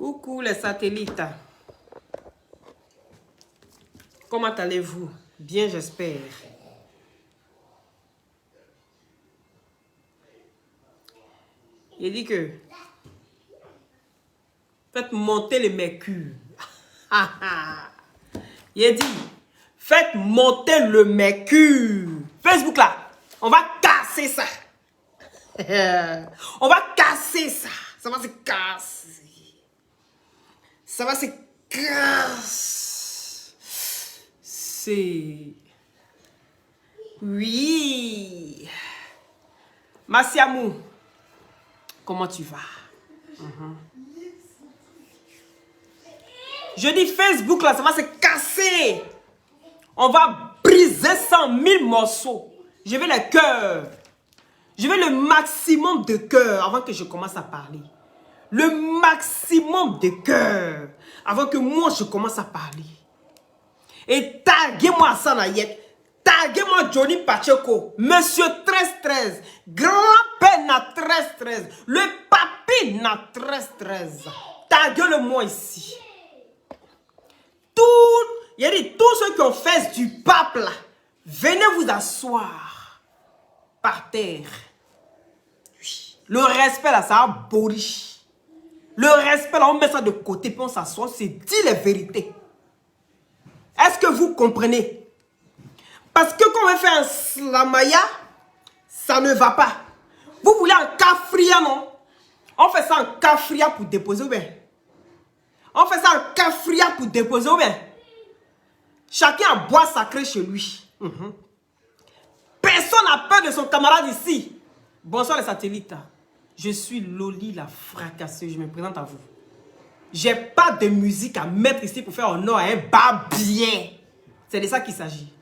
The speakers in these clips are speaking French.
Coucou les satellites. Comment allez-vous? Bien, j'espère. Il dit que faites monter le mercure. Il dit faites monter le mercure. Facebook là, on va casser ça. On va casser ça. Ça va se casser. Ça va se casser. Oui. Massiamou, comment tu vas? Je dis Facebook là, ça va se casser. On va briser 100 000 morceaux. Je veux le cœur. Je veux le maximum de cœur avant que je commence à parler. Le maximum de cœur avant que moi je commence à parler. Et taguez-moi ça Nayet. Taguez-moi Johnny Pacheco. Monsieur 1313. Grand-père na 1313. Le papi na 1313. Taguez-le-moi ici. Il y a dit, tous ceux qui ont fait du pape là, venez vous asseoir par terre. Oui. Le respect là, ça a bourri. Le respect là, on met ça de côté puis on s'assoit, c'est dit les vérités. Est-ce que vous comprenez? Parce que quand on veut faire un slamaya, ça ne va pas. Vous voulez un kafria, non? On fait ça en kafria pour déposer ou bien? On fait ça en kafria pour déposer ou bien? Chacun a bois sacré chez lui. Personne n'a peur de son camarade ici. Bonsoir les satellites. Je suis Loli la fracasseuse. Je me présente à vous. J'ai pas de musique à mettre ici pour faire honneur à un bas bien. C'est de ça qu'il s'agit.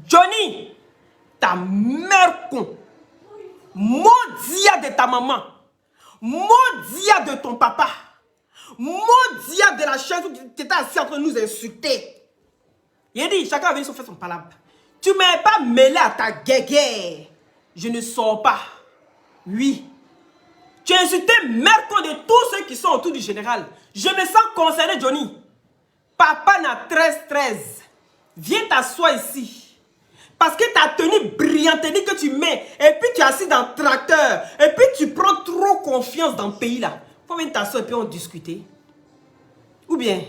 Johnny, ta mère con. Maudia de ta maman. Maudia de ton papa. Maudia de la chaise où tu étais assis en train de nous insulter. Il a dit, chacun va venir se faire son palabre. Tu ne m'es pas mêlé à ta guéguerre. Je ne sors pas. Oui. Tu as insulté Merco de tous ceux qui sont autour du général. Je me sens concerné, Johnny. Papa n'a 13-13. Viens t'asseoir ici. Parce que ta tenue brillante que tu mets, et puis tu es assis dans le tracteur, et puis tu prends trop confiance dans le pays là. Faut venir t'asseoir et puis on discuter. Ou bien,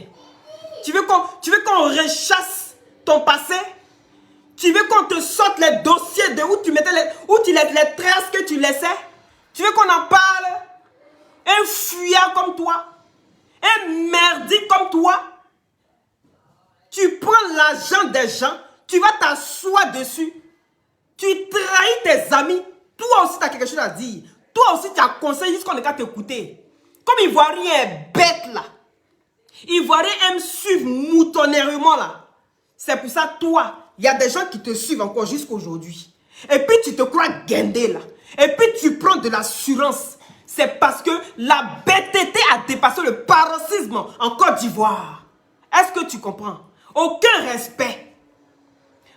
tu veux qu'on rechasse ton passé? Tu veux qu'on te sorte les dossiers de où tu mettais les traces que tu laissais? Tu veux qu'on en parle? Un fuyard comme toi? Un merdique comme toi? Tu prends l'argent des gens, tu vas t'asseoir dessus. Tu trahis tes amis. Toi aussi, tu as quelque chose à dire. Toi aussi, tu as conseillé jusqu'on ne va t'écouter. Comme Ivoirien est bête là. Ivoirien aime suivre moutonnément là. C'est pour ça, toi, il y a des gens qui te suivent encore jusqu'à aujourd'hui. Et puis tu te crois guindé là. Et puis tu prends de l'assurance. C'est parce que la bêteté a dépassé le paroxysme en Côte d'Ivoire. Est-ce que tu comprends? Aucun respect.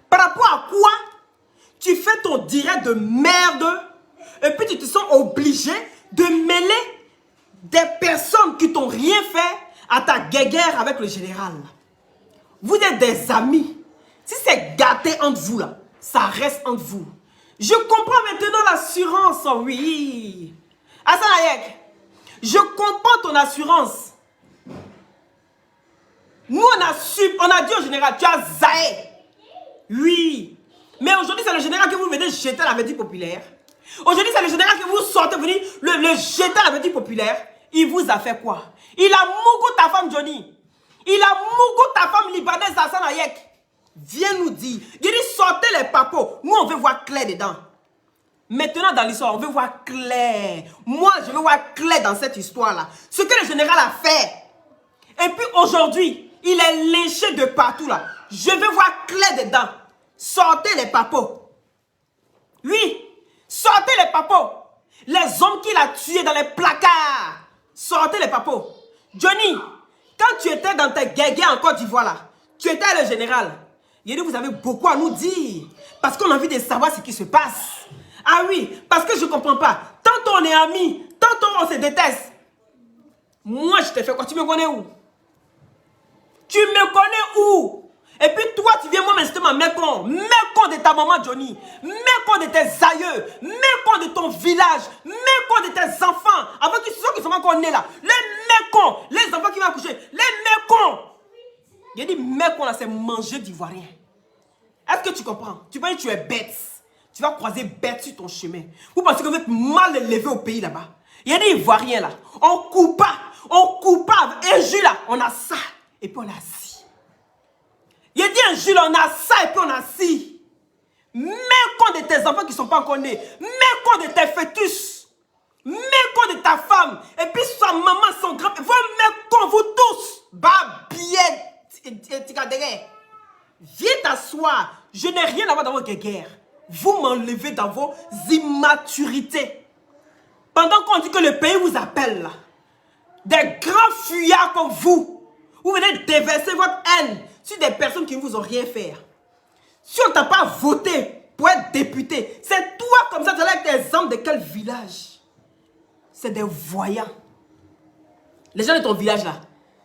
Par rapport à quoi tu fais ton direct de merde et puis tu te sens obligé de mêler des personnes qui t'ont rien fait à ta guéguerre avec le général. Vous êtes des amis. Si c'est gâté entre vous là, ça reste entre vous. Je comprends maintenant l'assurance, oui. Hassan Hayek, je comprends ton assurance. Nous on a dit au général, tu as zaé. Oui. Mais aujourd'hui c'est le général que vous venez jeter à la vertu populaire. Aujourd'hui c'est le général que vous sortez, venir le jeter à la vertu populaire. Il vous a fait quoi? Il a mougou ta femme Johnny. Il a mougou ta femme libanaise Hassan Hayek. Viens nous dire. Il dit sortez les papos. Nous on veut voir clair dedans. Maintenant dans l'histoire on veut voir clair. Moi je veux voir clair dans cette histoire là. Ce que le général a fait. Et puis aujourd'hui il est léché de partout là. Je veux voir clair dedans. Sortez les papos. Oui. Sortez les papos. Les hommes qu'il a tués dans les placards. Sortez les papos. Johnny, quand tu étais dans tes guégués en Côte d'Ivoire là, tu étais le général. Il dit vous avez beaucoup à nous dire. Parce qu'on a envie de savoir ce qui se passe. Ah oui, parce que je ne comprends pas. Tantôt on est amis, tantôt on se déteste. Moi, je t'ai fait quoi? Tu me connais où? Tu me connais où? Et puis toi, tu viens moi m'insulter ma mère con. Mère con de ta maman Johnny. Mère con de tes aïeux. Mère con de ton village. Mère con de tes enfants. Avant qu'ils soient qui sont encore nés là. Les mères cons. Les enfants qui vont accoucher. Les mères cons. Il dit mère con là, c'est manger d'ivoirien. Est-ce que tu comprends? Tu penses que tu es bête. Tu vas croiser bête sur ton chemin. Vous pensez que vous êtes mal élevé au pays là-bas? Il y a des ivoiriens là. On coupe pas. On coupe pas. Un jus là. On a ça. Et puis on a ci. Il a dit un Jules, on a ça et puis on a ci. Mets compte de tes enfants qui ne sont pas encore nés. Mets compte de tes fœtus. Mets compte de ta femme. Et puis sa maman, son grand. Vous mettez compte, vous tous. Bah bien. Viens t'asseoir. Je n'ai rien à voir dans votre guerre. Vous m'enlevez dans vos immaturités. Pendant qu'on dit que le pays vous appelle là. Des grands fuyards comme vous. Vous venez déverser votre haine sur des personnes qui ne vous ont rien fait. Si on ne t'a pas voté pour être député, c'est toi comme ça, tu es avec tes hommes de quel village? C'est des voyants. Les gens de ton village là,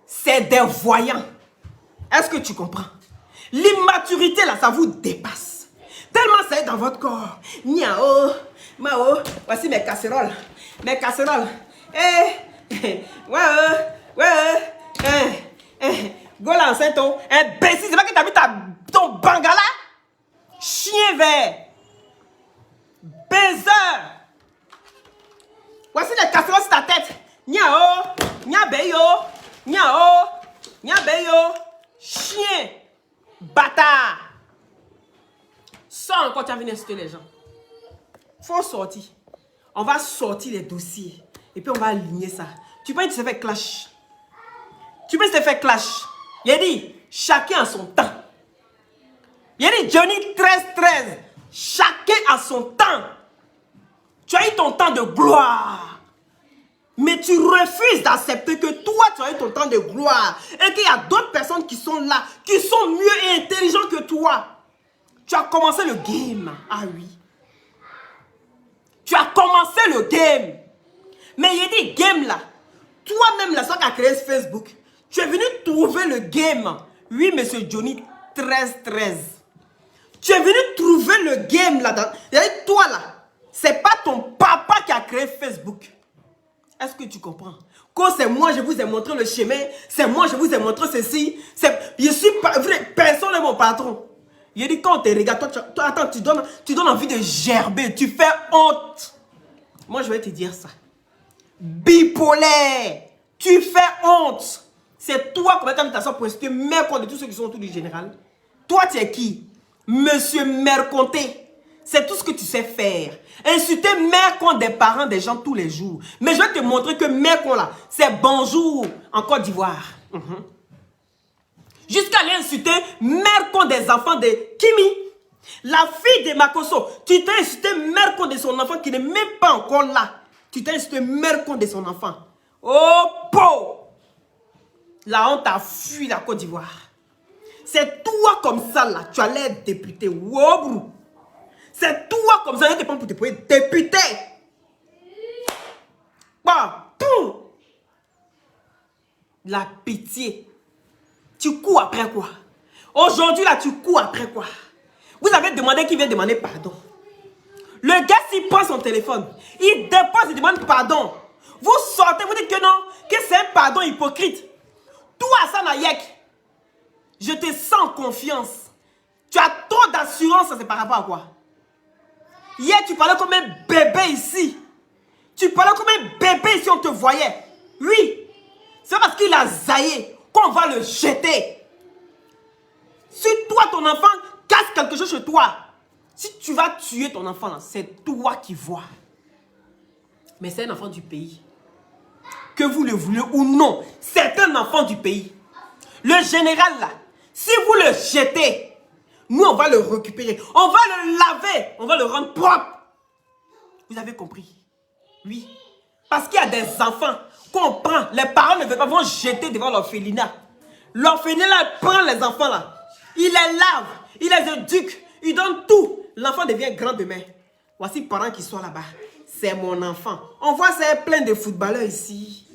c'est des voyants. Est-ce que tu comprends? L'immaturité là, ça vous dépasse. Tellement ça est dans votre corps. Niao, Mao, voici mes casseroles. Mes casseroles. Go là, c'est ton imbécile. C'est pas que t'as mis ton bangala? Chien vert. Baiser. Voici les casseroles sur ta tête. Niao, niabeyo, niao, niabeyo. Chien. Bâtard. Sors encore, tu as venu insulter les gens. Faut sortir. On va sortir les dossiers. Et puis on va aligner ça. Tu penses que tu t'es fait clash? Tu penses que tu t'es fait clash? Il a dit, chacun a son temps. Il a dit, Johnny 13-13. Chacun a son temps. Tu as eu ton temps de gloire. Mais tu refuses d'accepter que toi, tu as eu ton temps de gloire. Et qu'il y a d'autres personnes qui sont là, qui sont mieux et intelligents que toi. Tu as commencé le game. Ah oui. Tu as commencé le game. Mais il a dit, game là. Toi-même, là, ça qui a créé ce Facebook. Tu es venu trouver le game. Oui, monsieur Johnny 13-13. Tu es venu trouver le game là. Et toi là, c'est pas ton papa qui a créé Facebook. Est-ce que tu comprends? Quand c'est moi, je vous ai montré le chemin. C'est moi, je vous ai montré ceci. Je suis pas vrai. Personne n'est mon patron. Il dit quand on te regarde, toi attends, tu donnes envie de gerber. Tu fais honte. Moi, je vais te dire ça. Bipolaire. Tu fais honte. C'est toi qui vas t'asseoir pour insulter Merconte de tous ceux qui sont autour du général. Toi, tu es qui? Monsieur Merconte. C'est tout ce que tu sais faire. Insulter Merconte des parents des gens tous les jours. Mais je vais te montrer que Merconte là, c'est bonjour en Côte d'Ivoire. Jusqu'à aller insulter Merconte des enfants de Kimi. La fille de Makoso. Tu t'es insulté Merconte de son enfant qui n'est même pas encore là. Tu t'es insulté Merconte de son enfant. Oh, po! La honte a fui la Côte d'Ivoire. C'est toi comme ça là, tu allais être député. Wobrou. C'est toi comme ça, je te prends pour te être député. Bah, poum. La pitié. Tu cours après quoi? Aujourd'hui là, tu cours après quoi? Vous avez demandé qui vient demander pardon. Le gars, s'il prend son téléphone, il dépose, il demande pardon. Vous sortez, vous dites que non, que c'est un pardon hypocrite. Toi, Hassan Ayek, je te sens confiance. Tu as trop d'assurance, c'est par rapport à quoi? Hier, tu parlais comme un bébé ici. Tu parlais comme un bébé ici, on te voyait. Oui, c'est parce qu'il a zaillé qu'on va le jeter. Si toi, ton enfant, casse quelque chose chez toi, si tu vas tuer ton enfant, c'est toi qui vois. Mais c'est un enfant du pays. Que vous le voulez ou non, c'est un enfant du pays. Le général là, si vous le jetez, nous on va le récupérer. On va le laver, on va le rendre propre. Vous avez compris? Oui. Parce qu'il y a des enfants qu'on prend, les parents ne veulent pas, vont jeter devant l'orphelinat. L'orphelinat là, prend les enfants là. Il les lave, il les éduque, il donne tout. L'enfant devient grand demain. Voici parents qui sont là-bas. C'est mon enfant. On voit c'est plein de footballeurs ici.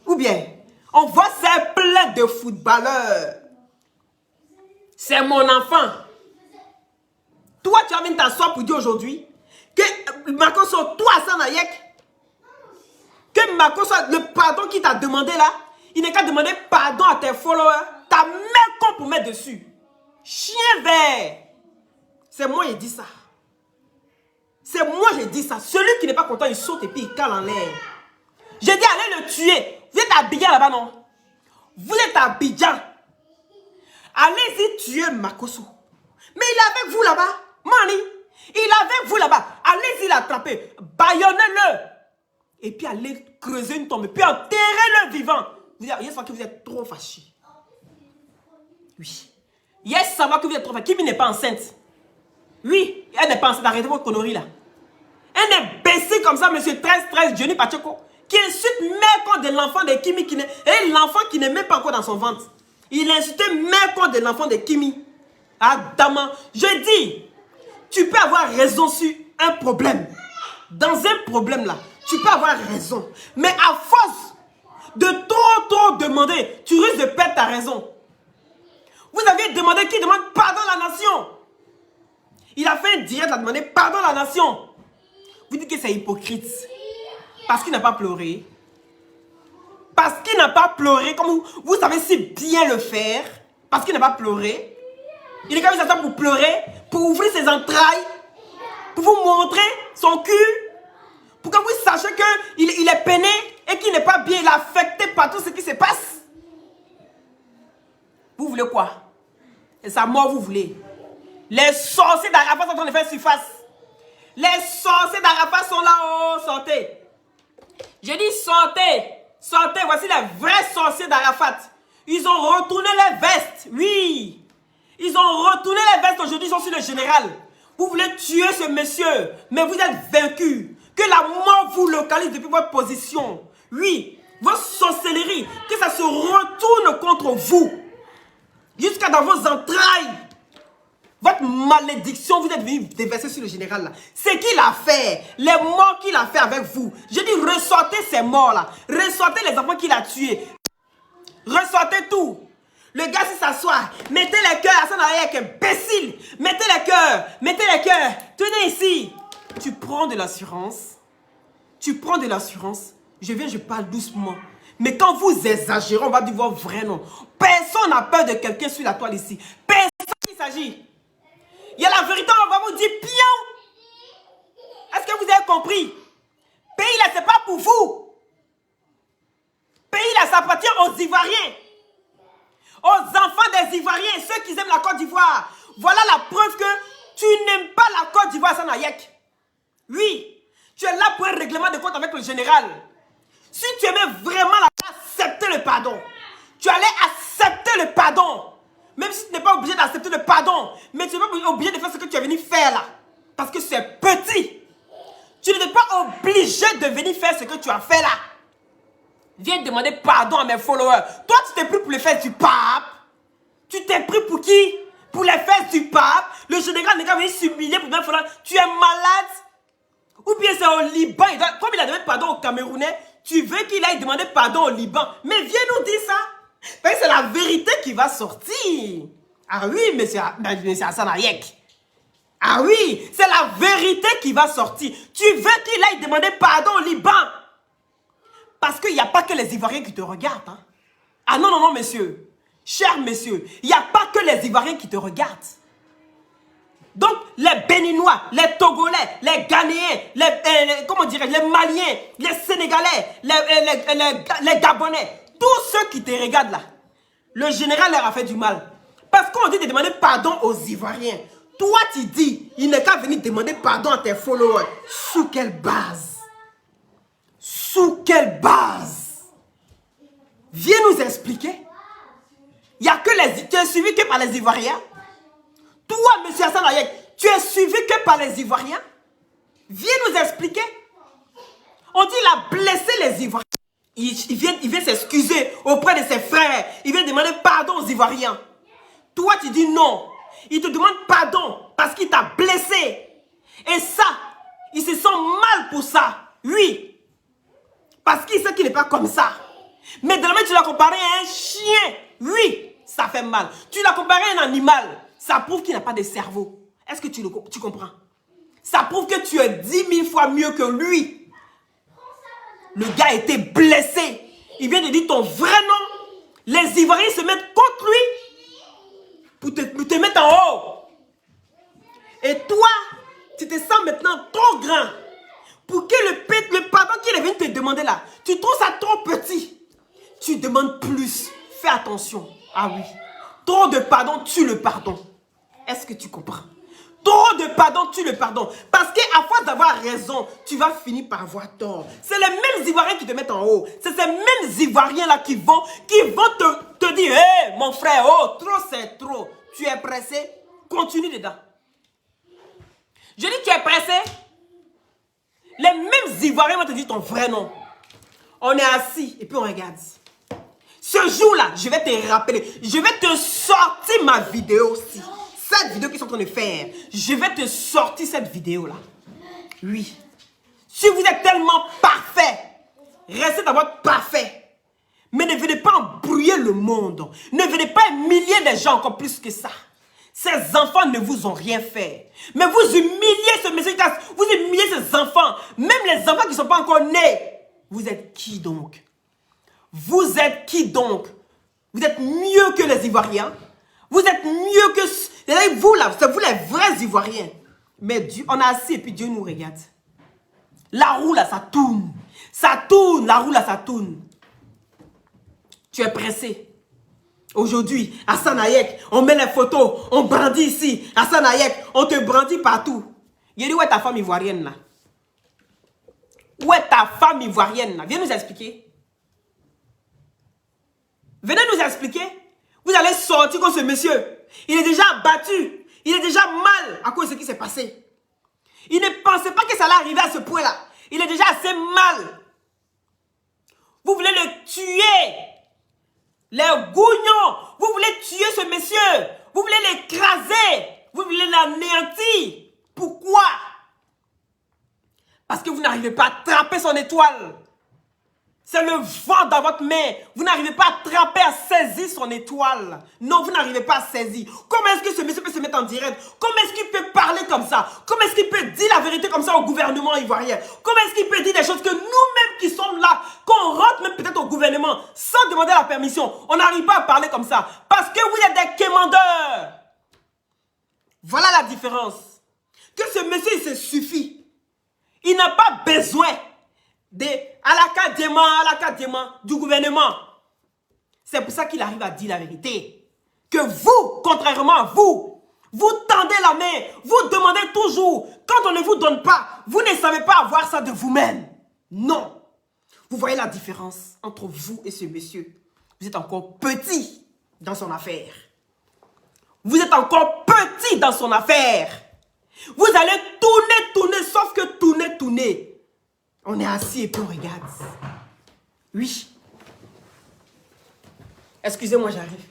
Ou bien, on voit c'est plein de footballeurs. C'est mon enfant. Toi, tu as venu t'asseoir pour dire aujourd'hui que Makoso, toi, Sanayek, que Makoso, le pardon qu'il t'a demandé là, il n'est qu'à demander pardon à tes followers. T'as même qu'on pour mettre dessus. Chien vert. C'est moi qui dis ça. C'est moi qui dis ça. Celui qui n'est pas content, il saute et puis il cale en l'air. J'ai dit allez le tuer. Vous êtes à Abidjan là-bas, non? Vous êtes à Abidjan. Allez-y tuer Makoso. Mais il est avec vous là-bas. Mani, il est avec vous là-bas. Allez-y l'attraper. Baillonnez-le. Et puis allez creuser une tombe. Puis enterrez-le vivant. Vous dites, yes, que vous êtes trop fâché. Oui. Yes, savoir que vous êtes trop fâché. Kimi n'est pas enceinte. Oui, elle n'est pas enceinte. Arrêtez votre connerie là. Elle est baissée comme ça, monsieur 13-13, Johnny Pacheco, qui insulte mère contre de l'enfant de Kimi, et l'enfant qui n'est même pas encore dans son ventre. Il insulte mère contre de l'enfant de Kimi. Adama, je dis, tu peux avoir raison sur un problème. Dans un problème là, tu peux avoir raison. Mais à force de trop demander, tu risques de perdre ta raison. Vous avez demandé qui demande pardon à la nation. Il a fait un direct à demander pardon à la nation. Vous dites que c'est hypocrite. Parce qu'il n'a pas pleuré. Parce qu'il n'a pas pleuré, comme vous savez si bien le faire. Parce qu'il n'a pas pleuré. Il est comme ça pour pleurer, pour ouvrir ses entrailles, pour vous montrer son cul, pour que vous sachiez qu'il est peiné et qu'il n'est pas bien, il est affecté par tout ce qui se passe. Vous voulez quoi? Et sa mort, vous voulez? Les sorciers d'Arafat sont en train de faire surface. Les sorciers d'Arafat sont là, oh, sortez. Je dis sortez, sortez, voici les vrais sorciers d'Arafat. Ils ont retourné les vestes, oui. Ils ont retourné les vestes aujourd'hui, ils sont sur le général. Vous voulez tuer ce monsieur, mais vous êtes vaincus. Que la mort vous localise depuis votre position. Oui, votre sorcellerie, que ça se retourne contre vous. Jusqu'à dans vos entrailles. Votre malédiction, vous êtes venu déverser sur le général là. C'est qu'il a fait, les morts qu'il a fait avec vous. Je dis ressortez ces morts là. Ressortez les enfants qu'il a tués. Ressortez tout. Le gars s'il s'assoit, mettez les cœurs à son arrière, imbécile. Mettez les cœurs, mettez les cœurs. Tenez ici. Tu prends de l'assurance. Tu prends de l'assurance. Je viens, je parle doucement. Mais quand vous exagérez, on va dire votre vrai nom. Personne n'a peur de quelqu'un sur la toile ici. Personne qui s'agit. Il y a la vérité, on va vous dire pion. Est-ce que vous avez compris? Pays là, c'est pas pour vous. Pays là, ça appartient aux Ivoiriens. Aux enfants des Ivoiriens, ceux qui aiment la Côte d'Ivoire. Voilà la preuve que tu n'aimes pas la Côte d'Ivoire, Sanayek. Oui, tu es là pour un règlement de compte avec le général. Si tu aimais vraiment accepter le pardon, tu allais accepter le pardon. Même si tu n'es pas obligé d'accepter le pardon, mais tu n'es pas obligé de faire ce que tu es venu faire là. Parce que c'est petit. Tu n'es pas obligé de venir faire ce que tu as fait là. Viens demander pardon à mes followers. Toi, tu t'es pris pour les fesses du pape. Tu t'es pris pour qui? Pour les fesses du pape. Le général n'est pas venu s'humilier pour mes followers. Tu es malade. Ou bien c'est au Liban. Comme il a demandé pardon aux Camerounais, tu veux qu'il aille demander pardon au Liban. Mais viens nous dire ça. C'est la vérité qui va sortir. Ah oui, monsieur Hassan Hayek. Ah oui, c'est la vérité qui va sortir. Tu veux qu'il aille demander pardon au Liban. Parce qu'il n'y a pas que les Ivoiriens qui te regardent. Hein? Ah non, non, non, monsieur. Cher monsieur, il n'y a pas que les Ivoiriens qui te regardent. Donc, les Béninois, les Togolais, les Ghanéens, comment dirais-je, les Maliens, les Sénégalais, les Gabonais, tous ceux qui te regardent là, le général leur a fait du mal. Parce qu'on dit de demander pardon aux Ivoiriens. Toi, tu dis, il n'est qu'à venir demander pardon à tes followers. Sous quelle base? Sous quelle base? Viens nous expliquer. Il n'y a que les... Tu es suivi que par les Ivoiriens? Toi, monsieur Hassan Hayek, tu es suivi que par les Ivoiriens? Viens nous expliquer. On dit qu'il a blessé les Ivoiriens. Il vient s'excuser auprès de ses frères. Il vient demander pardon aux Ivoiriens. Toi, tu dis non. Il te demande pardon parce qu'il t'a blessé. Et ça, il se sent mal pour ça. Oui. Parce qu'il sait qu'il n'est pas comme ça. Mais demain, tu l'as comparé à un chien. Oui, ça fait mal. Tu l'as comparé à un animal. Ça prouve qu'il n'a pas de cerveau. Est-ce que tu comprends? Ça prouve que tu es 10 000 fois mieux que lui. Le gars était blessé. Il vient de dire ton vrai nom. Les Ivoiriens se mettent contre lui pour te mettre en haut. Et toi, tu te sens maintenant trop grand pour que le pardon qu'il vient te demander là, tu trouves ça trop petit. Tu demandes plus. Fais attention. Ah oui. Trop de pardon tue le pardon. Est-ce que tu comprends? Trop de pardon tue le pardon. Parce qu'à force d'avoir raison, tu vas finir par avoir tort. C'est les mêmes Ivoiriens qui te mettent en haut. C'est ces mêmes Ivoiriens-là qui vont te dire, hé, mon frère, oh, trop c'est trop. Tu es pressé, continue dedans. Je dis, tu es pressé. Les mêmes Ivoiriens vont te dire ton vrai nom. On est assis et puis on regarde. Ce jour-là, je vais te rappeler. Je vais te sortir ma vidéo aussi. Cette vidéo qu'ils sont en train de faire. Je vais te sortir cette vidéo-là. Oui. Si vous êtes tellement parfait, restez d'abord parfait. Mais ne venez pas embrouiller le monde. Ne venez pas humilier les gens encore plus que ça. Ces enfants ne vous ont rien fait. Mais vous humiliez ce monsieur. Vous humiliez ces enfants. Même les enfants qui ne sont pas encore nés. Vous êtes qui donc? Vous êtes qui donc? Vous êtes mieux que les Ivoiriens. Vous êtes mieux que... Vous là, c'est vous les vrais Ivoiriens. Mais Dieu, on a assis et puis Dieu nous regarde. La roue là, ça tourne. Ça tourne, la roue là, ça tourne. Tu es pressé. Aujourd'hui, Hassan Hayek, on met les photos, on brandit ici. Hassan Hayek, on te brandit partout. Il dit, où est ta femme ivoirienne là? Où est ta femme ivoirienne là? Viens nous expliquer. Venez nous expliquer. Vous allez sortir contre ce monsieur. Il est déjà abattu. Il est déjà mal à cause de ce qui s'est passé. Il ne pensait pas que ça allait arriver à ce point-là. Il est déjà assez mal. Vous voulez le tuer. Les gougnons. Vous voulez tuer ce monsieur. Vous voulez l'écraser. Vous voulez l'anéantir. Pourquoi? Parce que vous n'arrivez pas à attraper son étoile. C'est le vent dans votre main. Vous n'arrivez pas à attraper, à saisir son étoile. Non, vous n'arrivez pas à saisir. Comment est-ce que ce monsieur peut se mettre en direct? Comment est-ce qu'il peut parler comme ça? Comment est-ce qu'il peut dire la vérité comme ça au gouvernement ivoirien? Comment est-ce qu'il peut dire des choses que nous-mêmes qui sommes là, qu'on rentre même peut-être au gouvernement, sans demander la permission, on n'arrive pas à parler comme ça? Parce que vous êtes des quémandeurs. Voilà la différence. Que ce monsieur, il se suffit. Il n'a pas besoin à l'académie du gouvernement. C'est pour ça qu'il arrive à dire la vérité. Que vous, contrairement à vous, vous tendez la main, vous demandez toujours. Quand on ne vous donne pas, vous ne savez pas avoir ça de vous-même. Non. Vous voyez la différence entre vous et ce monsieur. Vous êtes encore petit dans son affaire. Vous êtes encore petit dans son affaire. Vous allez tourner, sauf que tourner. On est assis et puis on regarde. Oui. Excusez-moi, j'arrive.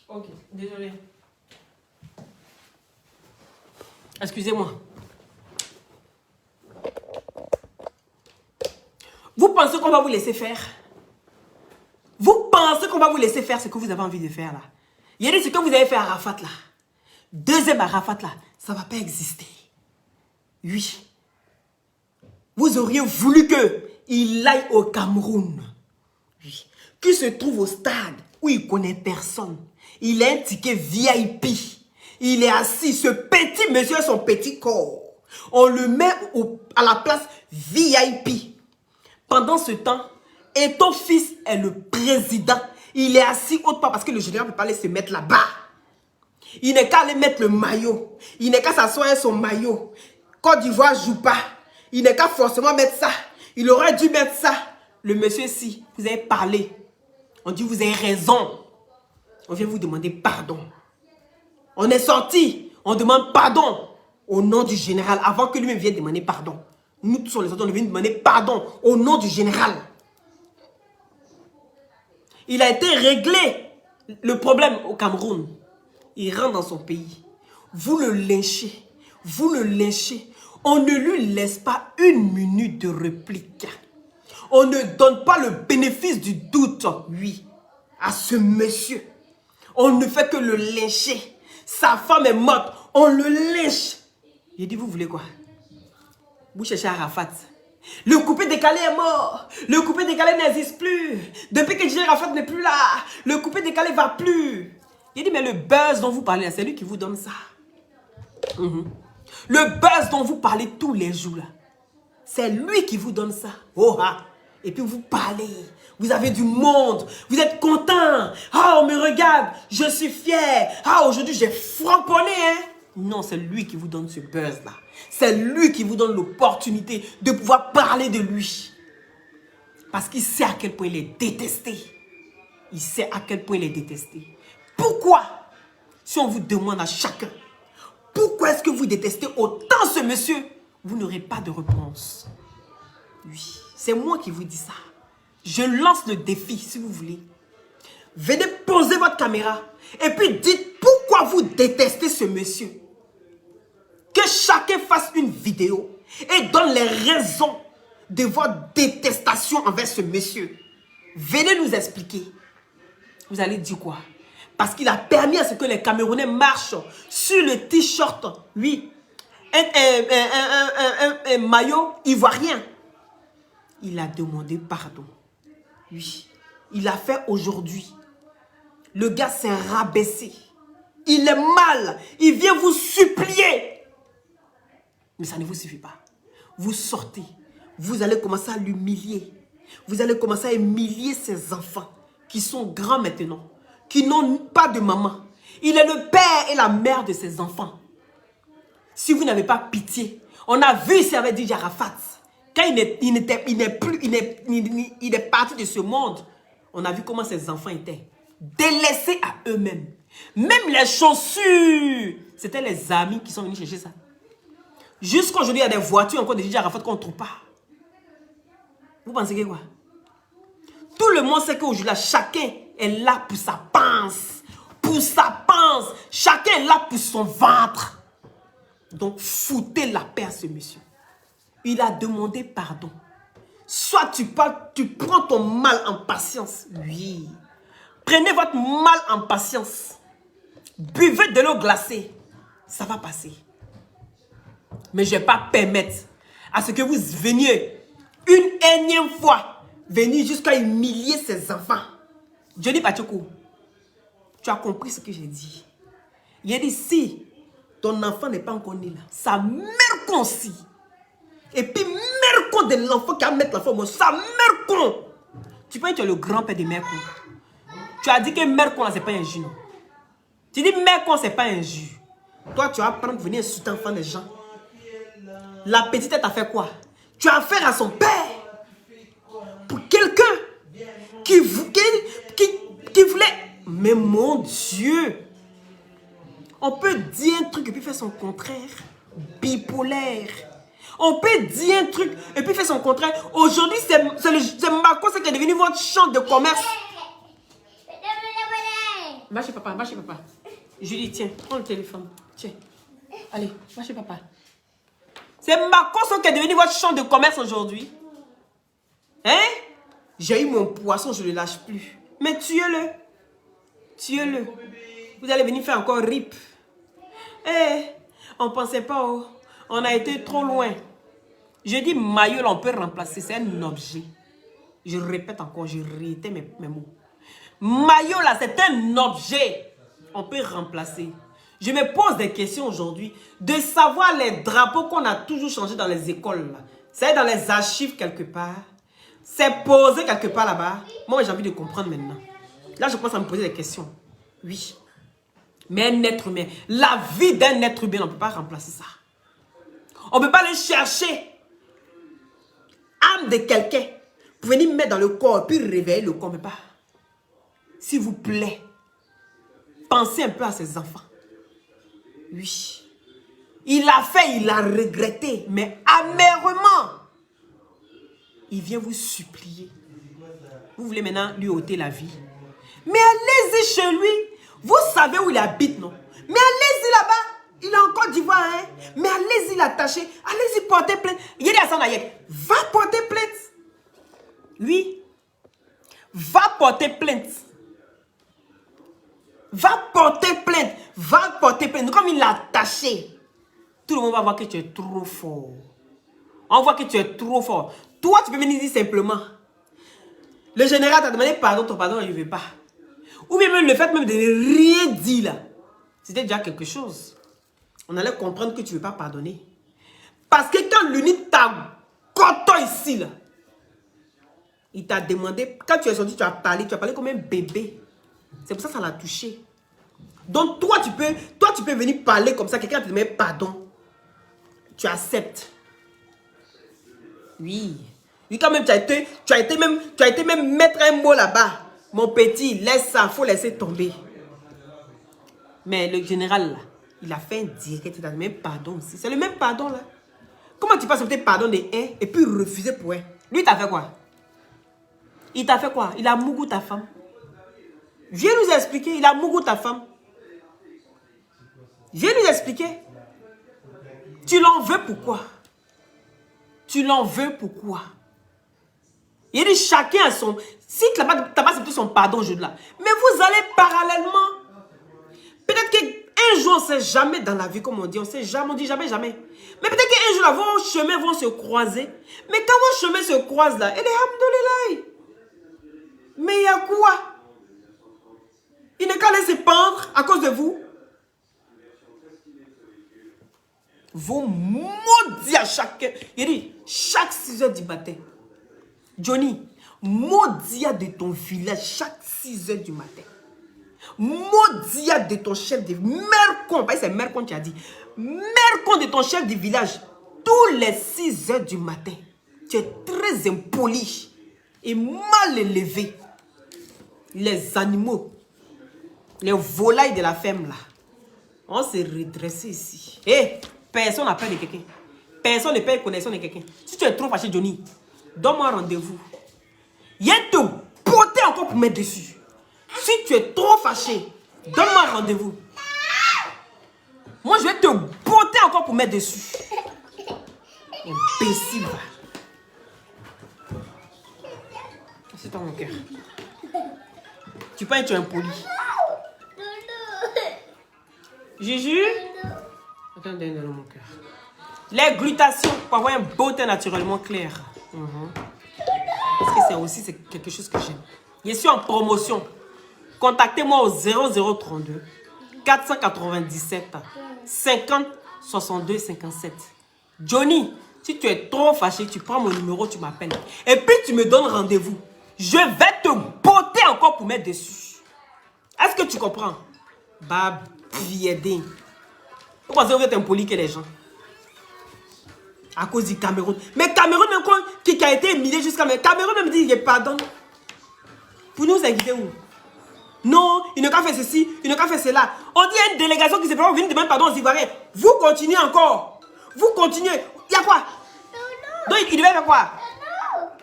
Ok, désolé. Excusez-moi. Vous pensez qu'on va vous laisser faire? Vous pensez qu'on va vous laisser faire ce que vous avez envie de faire là? Il y a ce que vous avez fait à Arafat là. Deuxième Arafat là, ça ne va pas exister. Oui. Vous auriez voulu qu'il aille au Cameroun. Oui. Qu'il se trouve au stade où il ne connaît personne. Il a un ticket VIP. Il est assis, ce petit monsieur a son petit corps. On le met à la place VIP. Pendant ce temps, et ton fils est le président. Il est assis autre part parce que le général ne peut pas aller se mettre là-bas. Il n'est qu'à aller mettre le maillot. Il n'est qu'à s'asseoir avec son maillot. Côte d'Ivoire joue pas. Il n'est qu'à forcément mettre ça. Il aurait dû mettre ça. Le monsieur, si vous avez parlé, on dit vous avez raison. On vient vous demander pardon. On est sorti, on demande pardon au nom du général avant que lui-même vienne demander pardon. Nous tous, on est venus demander pardon au nom du général. Il a été réglé le problème au Cameroun. Il rentre dans son pays. Vous le lynchez. Vous le lynchez. On ne lui laisse pas une minute de réplique. On ne donne pas le bénéfice du doute, oui, à ce monsieur. On ne fait que le lyncher. Sa femme est morte. On le lynche. Il dit, vous voulez quoi? Vous cherchez Arafat. Le coupé décalé est mort. Le coupé décalé n'existe plus. Depuis que DJ Arafat n'est plus là, le coupé décalé ne va plus. Il dit, mais le buzz dont vous parlez, c'est lui qui vous donne ça. Le buzz dont vous parlez tous les jours, là, c'est lui qui vous donne ça. Oh, ah. Et puis vous parlez. Vous avez du monde. Vous êtes content. Ah, on me regarde. Je suis fier. Ah, aujourd'hui, j'ai framponné, hein. Non, c'est lui qui vous donne ce buzz-là. C'est lui qui vous donne l'opportunité de pouvoir parler de lui. Parce qu'il sait à quel point il est détesté. Il sait à quel point il est détesté. Pourquoi, si on vous demande à chacun, pourquoi est-ce que vous détestez autant ce monsieur, vous n'aurez pas de réponse. Oui, c'est moi qui vous dis ça. Je lance le défi, si vous voulez. Venez poser votre caméra et puis dites pourquoi vous détestez ce monsieur. Que chacun fasse une vidéo et donne les raisons de votre détestation envers ce monsieur. Venez nous expliquer. Vous allez dire quoi? Parce qu'il a permis à ce que les Camerounais marchent sur le t-shirt, oui, un maillot ivoirien. Il a demandé pardon. Oui, il a fait aujourd'hui. Le gars s'est rabaissé. Il est mal. Il vient vous supplier. Mais ça ne vous suffit pas. Vous sortez. Vous allez commencer à l'humilier. Vous allez commencer à humilier ses enfants qui sont grands maintenant, qui n'ont pas de maman. Il est le père et la mère de ses enfants. Si vous n'avez pas pitié, on a vu ici avec DJ Arafat. Quand il est parti de ce monde, on a vu comment ses enfants étaient délaissés à eux-mêmes. Même les chaussures, c'était les amis qui sont venus chercher ça. Jusqu'aujourd'hui, il y a des voitures encore de DJ Arafat qu'on ne trouve pas. Vous pensez que quoi? Tout le monde sait qu'aujourd'hui, chacun est là pour sa panse. Pour sa panse. Chacun est là pour son ventre. Donc, foutez la paix à ce monsieur. Il a demandé pardon. Soit tu parles, tu prends ton mal en patience. Oui. Prenez votre mal en patience. Buvez de l'eau glacée. Ça va passer. Mais je ne vais pas permettre à ce que vous veniez une énième fois venir jusqu'à humilier ses enfants. Johnny Pachoko, tu as compris ce que j'ai dit. Il a dit si ton enfant n'est pas encore né là, sa mère con si. Et puis mère con de l'enfant qui a mettre l'enfant au monde, sa mère con. Tu peux être le grand-père de mère con. Tu as dit que mère con là, c'est pas un jus, non? Tu dis mère con, c'est pas un jus. Toi, tu vas prendre venir insulter l'enfant des gens. La petite, elle t'a fait quoi? Tu as affaire à son père. Pour quelqu'un qui voulait... Mais mon Dieu! On peut dire un truc et puis faire son contraire. Bipolaire. On peut dire un truc et puis faire son contraire. Aujourd'hui, c'est Marco qui est devenu votre champ de commerce. Va chez papa, va chez papa. Julie, tiens, prends le téléphone. Tiens. Allez, va chez papa. C'est Marco qui est devenu votre champ de commerce aujourd'hui. Hein? J'ai eu mon poisson, je ne le lâche plus. Mais tuez-le. Tuez-le. Vous allez venir faire encore rip. Eh, on ne pensait pas. Oh. On a été trop loin. Je dis maillot, on peut remplacer. C'est un objet. Je répète encore, je réitère mes mots. Maillot, là, c'est un objet. On peut remplacer. Je me pose des questions aujourd'hui de savoir les drapeaux qu'on a toujours changés dans les écoles. C'est dans les archives quelque part. C'est posé quelque part là-bas. Moi, j'ai envie de comprendre maintenant. Là, je commence à me poser des questions. Oui. Mais un être humain, la vie d'un être humain, on ne peut pas remplacer ça. On ne peut pas aller chercher l'âme de quelqu'un pour venir mettre dans le corps puis réveiller le corps. On ne peut pas. S'il vous plaît, pensez un peu à ces enfants. Oui. Il a fait, il a regretté, mais amèrement. Il vient vous supplier. Vous voulez maintenant lui ôter la vie. Mais allez-y chez lui. Vous savez où il habite, non? Mais allez-y là-bas. Il est en Côte d'Ivoire, hein? Mais allez-y l'attacher. Allez-y porter plainte. Yédi Hassan Ayek, va porter plainte. Oui. Va porter plainte. Va porter plainte. Va porter plainte. Comme il l'a attaché. Tout le monde va voir que tu es trop fort. On voit que tu es trop fort. Toi, tu peux venir dire simplement. Le général t'a demandé pardon, ton pardon, il ne veut pas. Ou bien même le fait même de ne rien dire là. C'était déjà quelque chose. On allait comprendre que tu ne veux pas pardonner. Parce que quand l'UNIT t'a coton ici là, il t'a demandé, quand tu es sorti, tu as parlé comme un bébé. C'est pour ça que ça l'a touché. Donc toi, tu peux venir parler comme ça, quelqu'un te demande pardon. Tu acceptes. Oui. Oui, quand même, tu as été même mettre un mot là-bas. Mon petit, laisse ça, il faut laisser tomber. Mais le général, là, il a fait un direct, il a même pardon aussi. C'est le même pardon, là. Comment tu peux accepter pardon de un et puis refuser pour un? Lui, il t'a fait quoi? Il t'a fait quoi? Il a mougou ta femme. Viens nous expliquer, il a mougou ta femme. Viens nous expliquer. Tu l'en veux pourquoi? Tu l'en veux pourquoi? Il dit chacun a son... Si tu n'as pas accepté son pardon aujourd'hui-là, mais vous allez parallèlement. Peut-être qu'un jour, on ne sait jamais dans la vie, comme on dit, on sait jamais, on dit jamais, jamais. Mais peut-être qu'un jour, là, vos chemins vont se croiser. Mais quand vos chemins se croisent là, et alhamdoulilah. Mais il y a quoi? Il n'est qu'à laisser pendre à cause de vous. Vous maudits à chacun. Il dit, chaque 6 h du matin. Johnny, maudit de ton village chaque 6 h du matin. Maudit de ton chef de Mercon. C'est Mercon qui a dit. Mercon de ton chef de village. Tous les 6 h du matin. Tu es très impoli et mal élevé. Les animaux, les volailles de la ferme là. On s'est redressé ici. Hé, personne n'a peur de quelqu'un. Personne ne perd connaissance de quelqu'un. Si tu es trop fâché, Johnny, donne-moi un rendez-vous. Il y a te botter encore pour mettre dessus. Si tu es trop fâché, donne-moi un rendez-vous. Moi, je vais te botter encore pour mettre dessus. Imbécile. C'est toi mon cœur. Tu penses que tu es impoli. Juju. Attends, donne-le mon cœur. Les glutations pour avoir un beau teint naturellement clair. Parce que c'est aussi quelque chose que j'aime. Je suis en promotion. Contactez-moi au 0032 497 50 62 57. Johnny, si tu es trop fâché, tu prends mon numéro, tu m'appelles. Et puis tu me donnes rendez-vous. Je vais te botter encore pour mettre dessus. Est-ce que tu comprends? Babiedin. Pourquoi vous êtes impoli que les gens? À cause du Cameroun. Mais Cameroun, même qui a été humilié jusqu'à maintenant. Cameroun même dit pardon. Pour nous inquiéter où? Non, il ne qu'à faire ceci, il ne qu'à faire cela. On dit une délégation qui se prépare venir demander pardon aux Ivoiriens. Vous continuez encore. Vous continuez. Il y a quoi? Donc il devait faire quoi?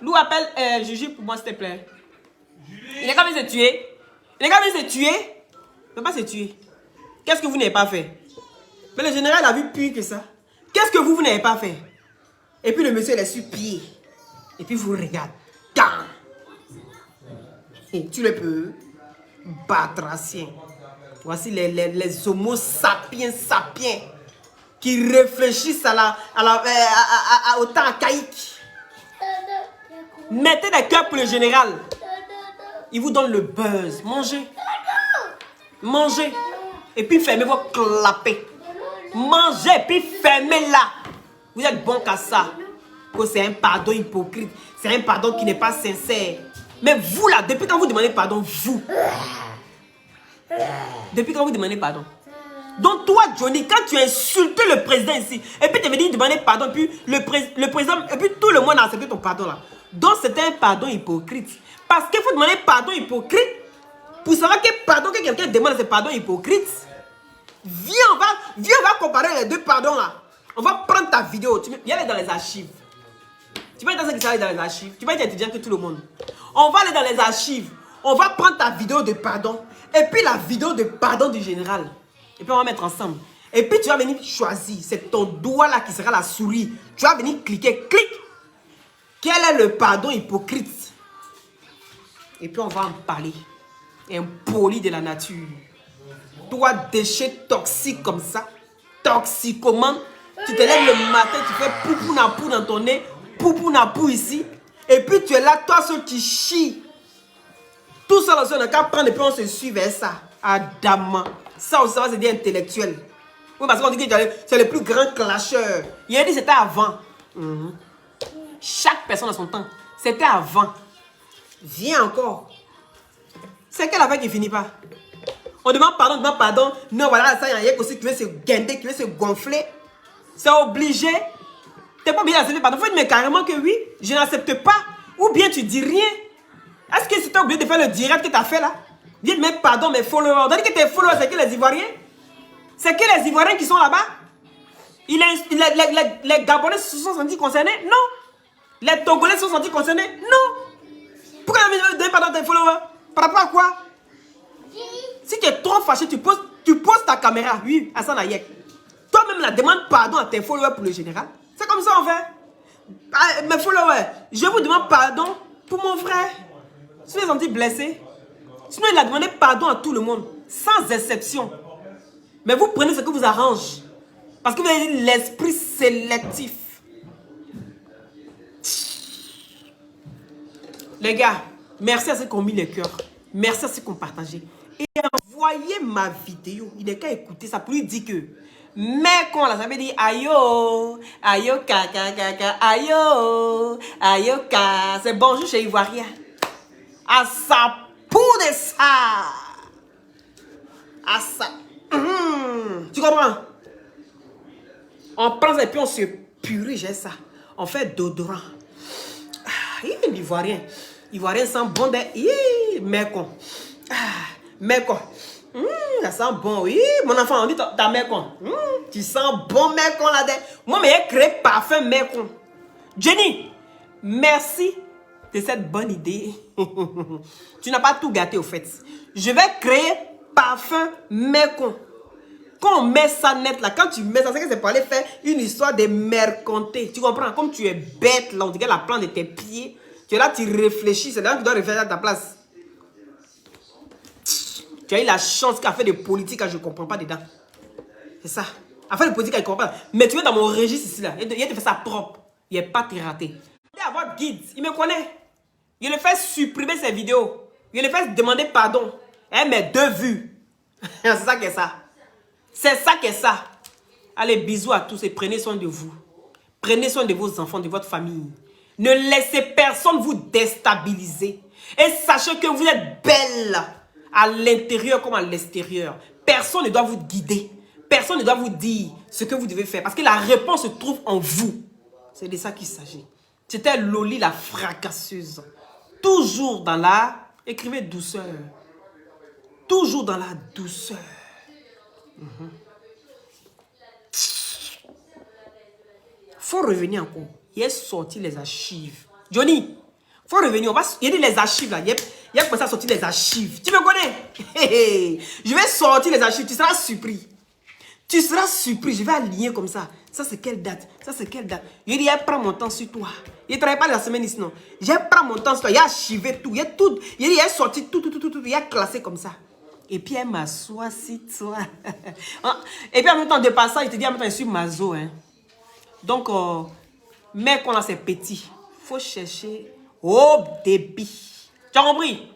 Lou appelle Juju pour moi s'il te plaît. Il est quand même se tuer. Il est quand même se tuer. Il ne peut pas se tuer. Qu'est-ce que vous n'avez pas fait? Mais le général a vu pire que ça. Qu'est-ce que vous n'avez pas fait? Et puis le monsieur il est sur pied. Et puis vous regardez. Et tu le peux. Batracien. Voici les homo sapiens qui réfléchissent au temps archaïque. Mettez des cœurs pour le général. Il vous donne le buzz. Mangez. Mangez. Et puis fermez vos clapets. Mangez et puis fermez-la. Vous êtes bon qu'à ça. Que c'est un pardon hypocrite. C'est un pardon qui n'est pas sincère. Mais vous là, depuis quand vous demandez pardon, vous. Depuis quand vous demandez pardon. Donc toi, Johnny, quand tu as insulté le président ici, et puis tu es venu demander pardon, puis le président, et puis tout le monde a accepté ton pardon là. Donc c'était un pardon hypocrite. Parce qu'il faut demander pardon hypocrite. Pour savoir que pardon que quelqu'un demande, c'est pardon hypocrite. Viens, on va comparer les deux pardons là. On va prendre ta vidéo. Viens aller dans les archives. Tu vas être dans ce qui s'arrête dans les archives. Tu vas être étudiant que tout le monde. On va aller dans les archives. On va prendre ta vidéo de pardon. Et puis la vidéo de pardon du général. Et puis on va mettre ensemble. Et puis tu vas venir choisir. C'est ton doigt là qui sera la souris. Tu vas venir cliquer. Clique. Quel est le pardon hypocrite? Et puis on va en parler. Impoli de la nature. Toi, déchet toxique comme ça. Toxicomane. Tu te lèves le matin, tu fais poupou-napou dans ton nez. Poupou-napou ici. Et puis tu es là, toi seul qui chie. Tout ça, on n'a qu'à prendre et puis on se suit vers ça. Adama. Ça aussi, ça va se dire intellectuel. Oui, parce qu'on dit que c'est le plus grand clasheur. Il a dit que c'était avant. Chaque personne a son temps. C'était avant. Viens encore. C'est quelle affaire qui finit pas? On demande pardon, on demande pardon. Non, voilà, ça, il y a aussi qui veut se guinder, qui veut se gonfler. C'est obligé. T'es pas obligé d'accepter pardon. Il faut dire mais carrément que oui, je n'accepte pas. Ou bien tu dis rien. Est-ce que c'était obligé de faire le direct que tu as fait là? Dis mais pardon, mes followers. On dit que tes followers, c'est que les Ivoiriens? C'est que les Ivoiriens qui sont là-bas? Les Gabonais se sont sentis concernés? Non. Les Togolais se sont sentis concernés? Non. Pourquoi on donne pardon à tes followers? Par rapport à quoi? Si tu es trop fâché, tu poses ta caméra. Oui, Hassan Ayek. Toi-même, la demande pardon à tes followers pour le général. C'est comme ça, en fait. Mes followers, je vous demande pardon pour mon frère. Si vous êtes senti blessé, sinon il a demandé pardon à tout le monde, sans exception. Mais vous prenez ce que vous arrange. Parce que vous avez l'esprit sélectif. Les gars, merci à ceux qui ont mis les cœurs. Merci à ceux qui ont partagé. Et envoyez ma vidéo. Il n'est qu'à écouter ça pour lui dire que mais quand là, ça veut dire ayo, ayo, kaka, ayo, ayo, ka. C'est bonjour chez Ivoirien. À ça, pour de ça. À ça. Tu comprends? On prend ça et puis on se purige ça. On fait d'odorant. L'Ivoirien. L'Ivoirien sent bon des... Mais con. Mais quoi? Ça sent bon, oui. Mon enfant, on dit ta mère con. Tu sens bon, mère con là-dedans. Moi, mais j'ai créé parfum, mère con. Jenny, merci de cette bonne idée. Tu n'as pas tout gâté au fait. Je vais créer parfum, mère con. Quand on met ça net là, quand tu mets ça, c'est pour aller faire une histoire de mercanté. Tu comprends? Comme tu es bête là, on dirait la plante de tes pieds. Tu es là, tu réfléchis. C'est là que tu dois réfléchir à ta place. Tu as eu la chance qu'à faire des politiques, je ne comprends pas dedans. C'est ça. À faire des politiques, je ne comprends pas. Mais tu es dans mon registre ici, là. Il te fait ça propre. Il n'est pas raté. Il a votre guide. Il me connaît. Il le fait supprimer ses vidéos. Il le fait demander pardon. Mais 2 vues. C'est ça qu'est ça. C'est ça qu'est ça. Allez, bisous à tous et prenez soin de vous. Prenez soin de vos enfants, de votre famille. Ne laissez personne vous déstabiliser. Et sachez que vous êtes belle. À l'intérieur comme à l'extérieur. Personne ne doit vous guider. Personne ne doit vous dire ce que vous devez faire. Parce que la réponse se trouve en vous. C'est de ça qu'il s'agit. C'était Loli la fracasseuse. Toujours dans la... Écrivez douceur. Toujours dans la douceur. Faut revenir encore. Il est sorti les archives. Johnny, faut revenir. Il y a les archives là. Il y a commencé à sortir les archives. Tu me connais? Je vais sortir les archives. Tu seras surpris. Tu seras surpris. Je vais aligner comme ça. Ça, c'est quelle date? Ça, c'est quelle date? Il dit, prends mon temps sur toi. Il ne travaille pas la semaine ici, non. Je prends mon temps sur toi. Il a archivé tout. Il a tout. Il a sorti tout. Il a classé comme ça. Et puis, elle m'assoit si toi. Et puis, en même temps, de passage, il te dit, en même temps, je suis mazo. Hein. Donc, mais quand on a ces petits, il faut chercher au débit. Tu as compris?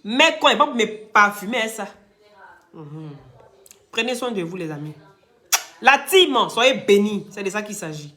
Mais quand il va me parfumer ça. Prenez soin de vous, les amis. La team, soyez bénis. C'est de ça qu'il s'agit.